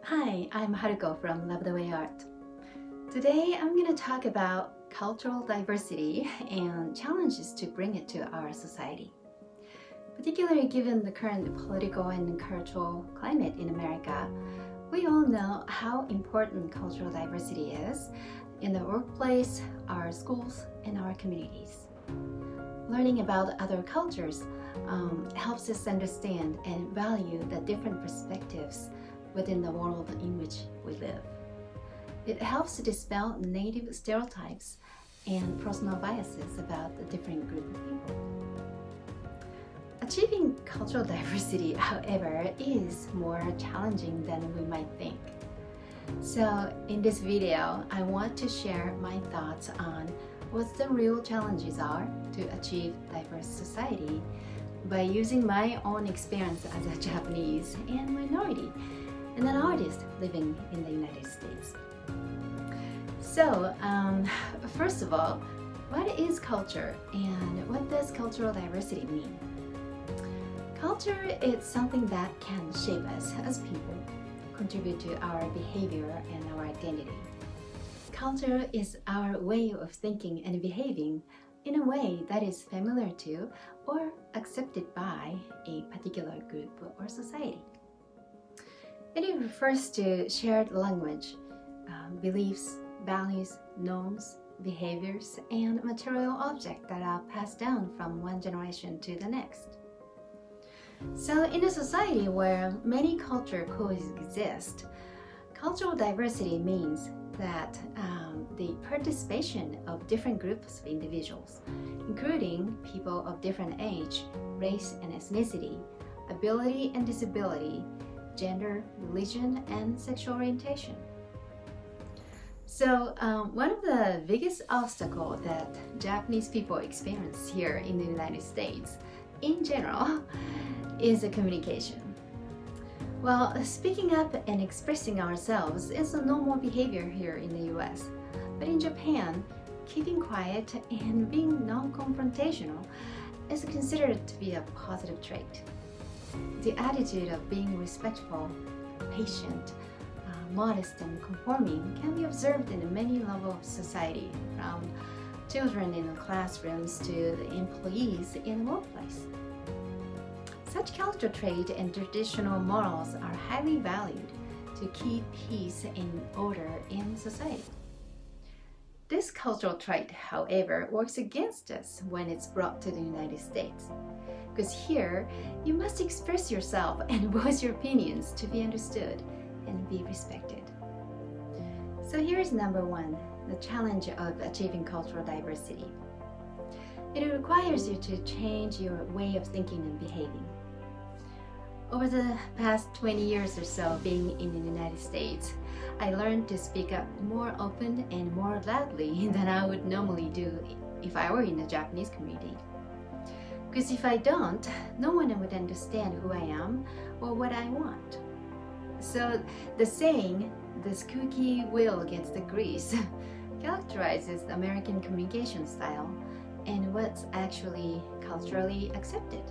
Hi, I'm Haruko from Love the Way Art. Today I'm going to talk about cultural diversity and challenges to bring it to our society. Particularly given the current political and cultural climate in America, we all know how important cultural diversity is in the workplace, our schools, and our communities. Learning about other cultures helps us understand and value the different perspectives within the world in which we live. It helps to dispel negative stereotypes and personal biases about a different group of people. Achieving cultural diversity, however, is more challenging than we might think. So in this video, I want to share my thoughts on what the real challenges are to achieve diverse society by using my own experience as a Japanese and minority and an artist living in the United States. So, first of all, what is culture and what does cultural diversity mean? Culture is something that can shape us as people, contribute to our behavior and our identity. Culture is our way of thinking and behaving in a way that is familiar to or accepted by a particular group or society. It refers to shared language, beliefs, values, norms, behaviors, and material objects that are passed down from one generation to the next. So in a society where many cultures coexist, cultural diversity means that the participation of different groups of individuals, including people of different age, race and ethnicity, ability and disability, gender, religion, and sexual orientation. So one of the biggest obstacles that Japanese people experience here in the United States in general is the communication. Well, speaking up and expressing ourselves is a normal behavior here in the US, but in Japan, keeping quiet and being non-confrontational is considered to be a positive trait. The attitude of being respectful, patient, modest, and conforming can be observed in many levels of society, from children in the classrooms to the employees in the workplace. Such cultural traits and traditional morals are highly valued to keep peace and order in society. This cultural trait, however, works against us when it's brought to the United States. Because here, you must express yourself and voice your opinions to be understood and be respected. So here's number one, the challenge of achieving cultural diversity. It requires you to change your way of thinking and behaving. Over the past 20 years or so being in the United States, I learned to speak up more open and more loudly than I would normally do if I were in the Japanese community. Because if I don't, no one would understand who I am or what I want. So the saying, "the squeaky wheel gets the grease," characterizes the American communication style and what's actually culturally accepted.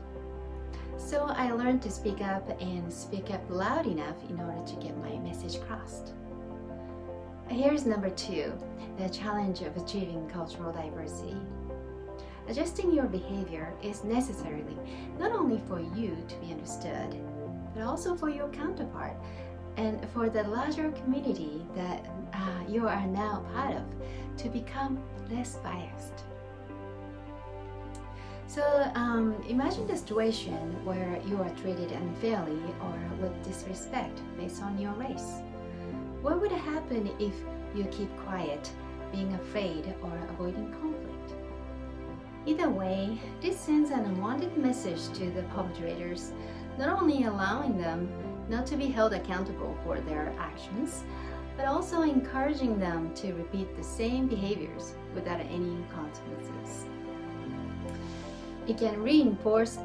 So I learned to speak up and speak up loud enough in order to get my message across. Here's number two, the challenge of achieving cultural diversity. Adjusting your behavior is necessarily not only for you to be understood, but also for your counterpart and for the larger community that you are now part of to become less biased. So imagine the situation where you are treated unfairly or with disrespect based on your race. What would happen if you keep quiet, being afraid or avoiding conflict? Either way, this sends an unwanted message to the perpetrators, not only allowing them not to be held accountable for their actions, but also encouraging them to repeat the same behaviors without any consequences. It can reinforce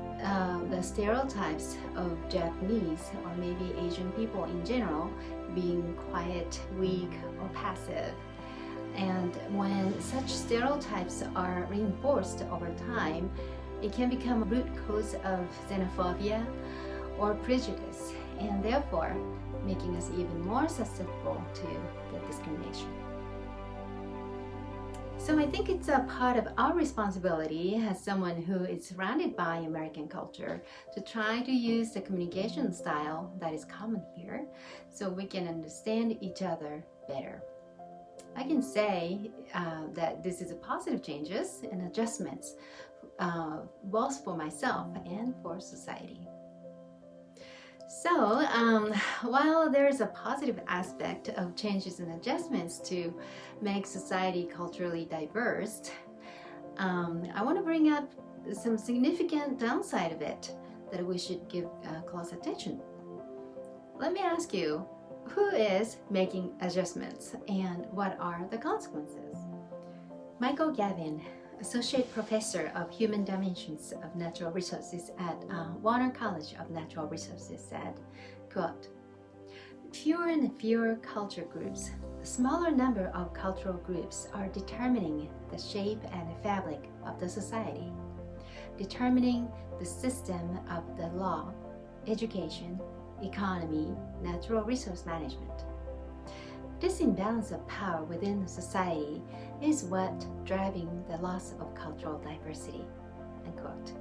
the stereotypes of Japanese or maybe Asian people in general being quiet, weak, or passive. And when such stereotypes are reinforced over time, it can become a root cause of xenophobia or prejudice and therefore making us even more susceptible to the discrimination. So I think it's a part of our responsibility as someone who is surrounded by American culture to try to use the communication style that is common here so we can understand each other better. I can say that this is a positive changes and adjustments both for myself and for society. So while there's a positive aspect of changes and adjustments to make society culturally diverse, I want to bring up some significant downside of it that we should give close attention. Let me ask you, who is making adjustments and what are the consequences? Michael Gavin, Associate Professor of Human Dimensions of Natural Resources at Warner College of Natural Resources said, quote, "Fewer and fewer culture groups, a smaller number of cultural groups are determining the shape and the fabric of the society, determining the system of the law, education, economy, natural resource management. This imbalance of power within the society is what driving the loss of cultural diversity." Unquote.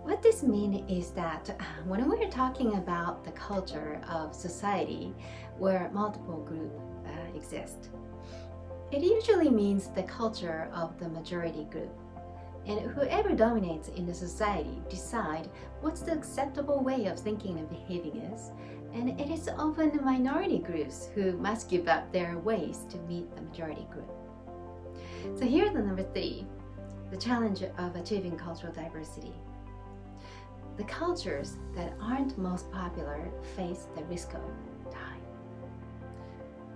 What this means is that when we're talking about the culture of society where multiple groups exist, it usually means the culture of the majority group. And whoever dominates in the society decide what's the acceptable way of thinking and behaving is, and it is often the minority groups who must give up their ways to meet the majority group. So here's the number 3, the challenge of achieving cultural diversity. The cultures that aren't most popular face the risk of dying.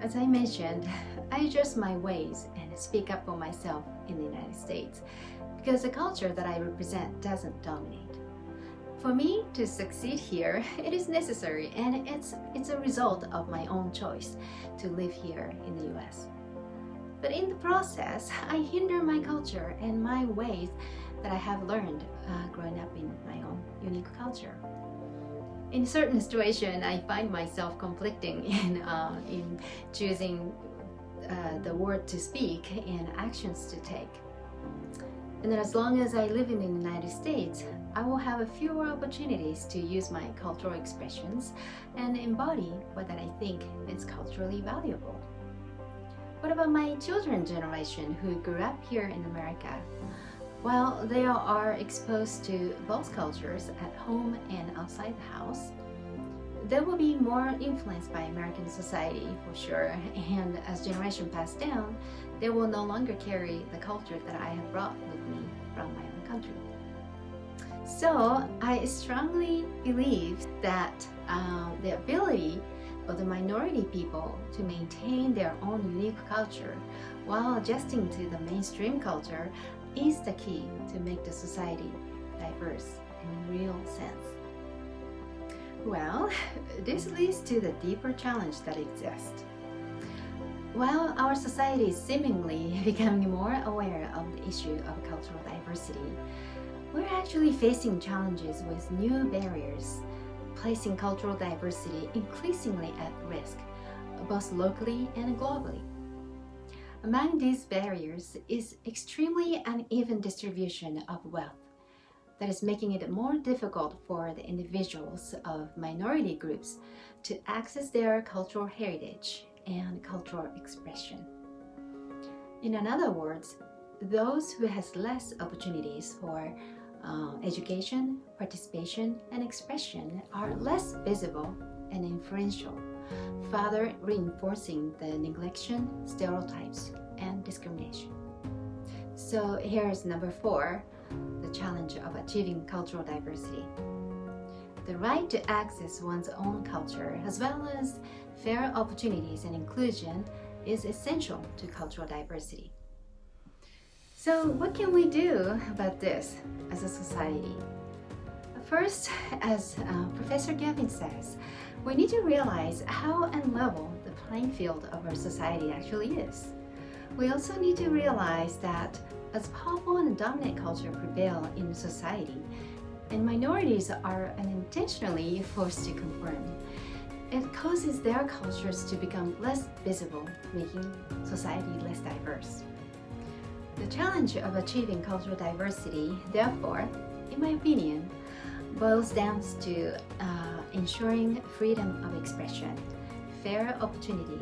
As I mentioned, I adjust my ways and speak up for myself in the United States because the culture that I represent doesn't dominate. For me to succeed here, it is necessary and it's a result of my own choice to live here in the US. But in the process, I hinder my culture and my ways that I have learned growing up in my own unique culture. In certain situations, I find myself conflicting in choosing the word to speak and actions to take. And then as long as I live in the United States, I will have fewer opportunities to use my cultural expressions and embody what that I think is culturally valuable. What about my children's generation who grew up here in America? While they are exposed to both cultures at home and outside the house, they will be more influenced by American society for sure, and as generation pass down, they will no longer carry the culture that I have brought with me from my own country. So I strongly believe that the ability of the minority people to maintain their own unique culture while adjusting to the mainstream culture is the key to make the society diverse in a real sense. Well, this leads to the deeper challenge that exists. While our society is seemingly becoming more aware of the issue of cultural diversity, we're actually facing challenges with new barriers, placing cultural diversity increasingly at risk, both locally and globally. Among these barriers is extremely uneven distribution of wealth that is making it more difficult for the individuals of minority groups to access their cultural heritage and cultural expression. In other words, those who has less opportunities for education, participation, and expression are less visible and influential, further reinforcing the neglection, stereotypes, and discrimination. So here's number 4, the challenge of achieving cultural diversity. The right to access one's own culture as well as fair opportunities and inclusion is essential to cultural diversity. So what can we do about this as a society? First, as Professor Gavin says, we need to realize how unlevel the playing field of our society actually is. We also need to realize that as powerful and dominant culture prevail in society, and minorities are unintentionally forced to conform. It causes their cultures to become less visible, making society less diverse. The challenge of achieving cultural diversity, therefore, in my opinion, boils down to ensuring freedom of expression, fair opportunity,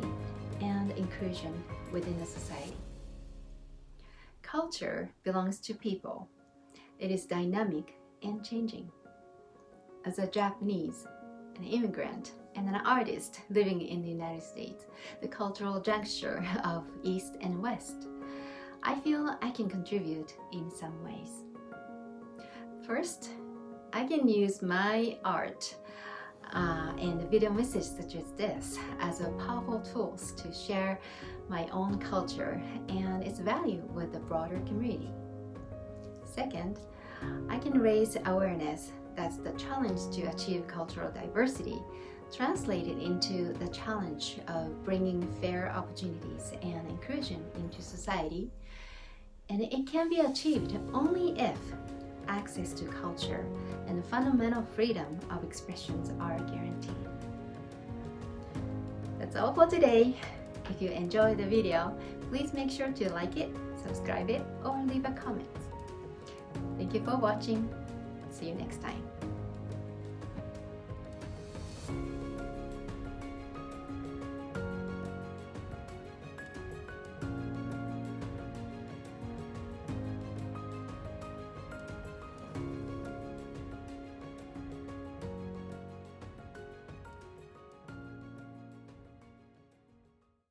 and inclusion within a society. Culture belongs to people. It is dynamic and changing. As a Japanese, an immigrant, and an artist living in the United States, the cultural juncture of East and West, I feel I can contribute in some ways. First, I can use my art and video message such as this as a powerful tools to share my own culture and its value with the broader community. Second, I can raise awareness that the challenge to achieve cultural diversity translated into the challenge of bringing fair opportunities and inclusion into society, and it can be achieved only if access to culture and the fundamental freedom of expressions are guaranteed. That's all for today. If you enjoyed the video, please make sure to like it, subscribe it, or leave a comment. Thank you for watching. See you next time.